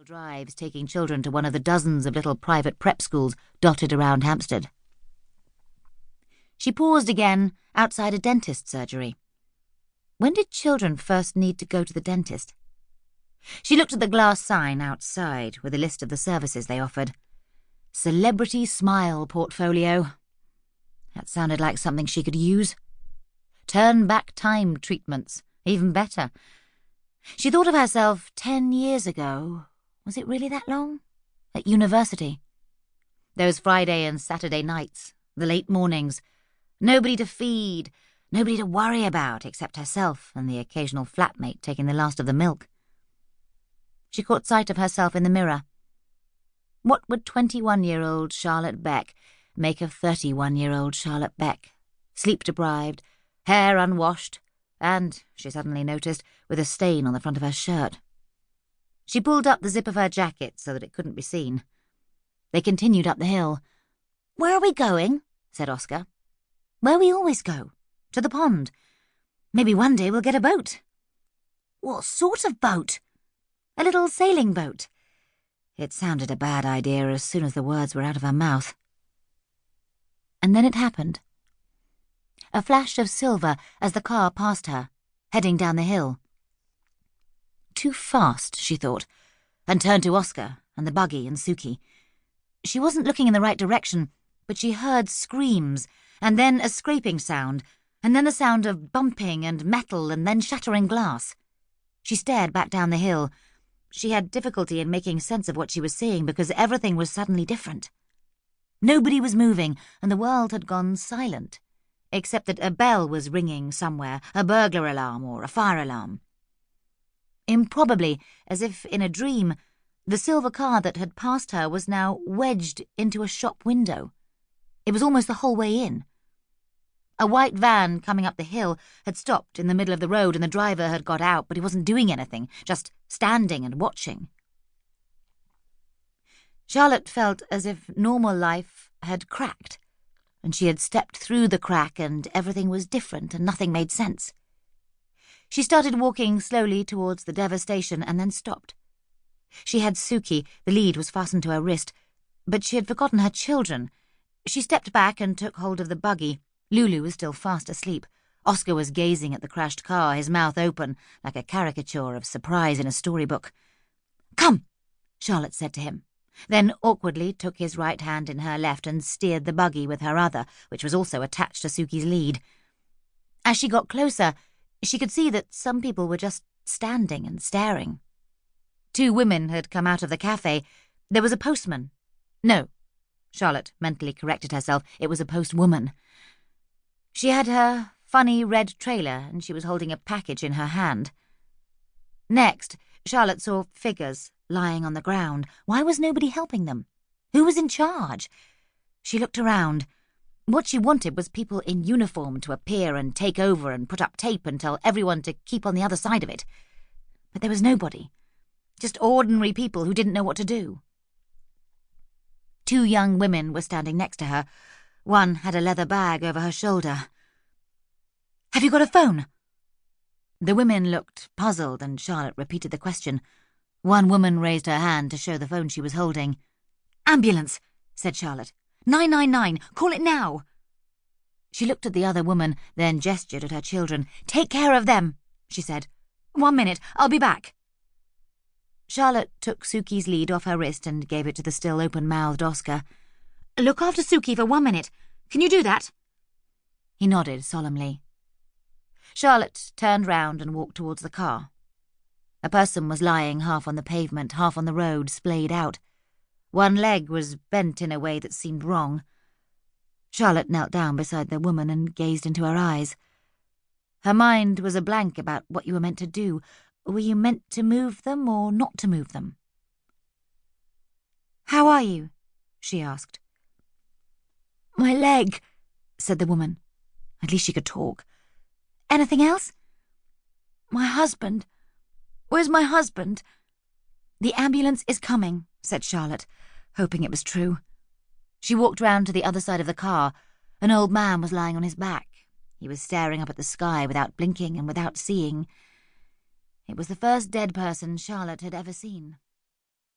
drives taking children to one of the dozens of little private prep schools dotted around Hampstead. She paused again outside a dentist's surgery. When did children first need to go to the dentist? She looked at the glass sign outside with a list of the services they offered. Celebrity Smile Portfolio. That sounded like something she could use. Turn back time treatments. Even better. She thought of herself 10 years ago. Was it really that long? At university. Those Friday and Saturday nights, the late mornings. Nobody to feed, nobody to worry about except herself and the occasional flatmate taking the last of the milk. She caught sight of herself in the mirror. What would 21-year-old Charlotte Beck make of 31-year-old Charlotte Beck? Sleep-deprived, hair unwashed, and, she suddenly noticed, with a stain on the front of her shirt. She pulled up the zip of her jacket so that it couldn't be seen. They continued up the hill. "Where are we going?" said Oscar. "Where we always go. To the pond. Maybe one day we'll get a boat." "What sort of boat?" "A little sailing boat." It sounded a bad idea as soon as the words were out of her mouth. And then it happened. A flash of silver as the car passed her, heading down the hill. Too fast, she thought, and turned to Oscar and the buggy and Suki. She wasn't looking in the right direction, but she heard screams, and then a scraping sound, and then the sound of bumping and metal and then shattering glass. She stared back down the hill. She had difficulty in making sense of what she was seeing because everything was suddenly different. Nobody was moving, and the world had gone silent, except that a bell was ringing somewhere, a burglar alarm or a fire alarm. Improbably, as if in a dream, the silver car that had passed her was now wedged into a shop window. It was almost the whole way in. A white van coming up the hill had stopped in the middle of the road and the driver had got out, but he wasn't doing anything, just standing and watching. Charlotte felt as if normal life had cracked, and she had stepped through the crack and everything was different and nothing made sense. She started walking slowly towards the devastation and then stopped. She had Suki, the lead was fastened to her wrist, but she had forgotten her children. She stepped back and took hold of the buggy. Lulu was still fast asleep. Oscar was gazing at the crashed car, his mouth open, like a caricature of surprise in a storybook. "Come," Charlotte said to him, then awkwardly took his right hand in her left and steered the buggy with her other, which was also attached to Suki's lead. As she got closer, she could see that some people were just standing and staring. 2 women had come out of the cafe. There was a postman. No, Charlotte mentally corrected herself. It was a postwoman. She had her funny red trailer and she was holding a package in her hand. Next, Charlotte saw figures lying on the ground. Why was nobody helping them? Who was in charge? She looked around. What she wanted was people in uniform to appear and take over and put up tape and tell everyone to keep on the other side of it. But there was nobody. Just ordinary people who didn't know what to do. 2 young women were standing next to her. One had a leather bag over her shoulder. "Have you got a phone?" The women looked puzzled and Charlotte repeated the question. One woman raised her hand to show the phone she was holding. "Ambulance," said Charlotte. 999, call it now." She looked at the other woman, then gestured at her children. "Take care of them," she said. "1 minute, I'll be back." Charlotte took Suki's lead off her wrist and gave it to the still open-mouthed Oscar. "Look after Suki for 1 minute. Can you do that?" He nodded solemnly. Charlotte turned round and walked towards the car. A person was lying half on the pavement, half on the road, splayed out. One leg was bent in a way that seemed wrong. Charlotte knelt down beside the woman and gazed into her eyes. Her mind was a blank about what you were meant to do. Were you meant to move them or not to move them? "How are you?" she asked. "My leg," said the woman. At least she could talk. "Anything else?" "My husband. Where's my husband?" "The ambulance is coming," said Charlotte, hoping it was true. She walked round to the other side of the car. An old man was lying on his back. He was staring up at the sky without blinking and without seeing. It was the first dead person Charlotte had ever seen.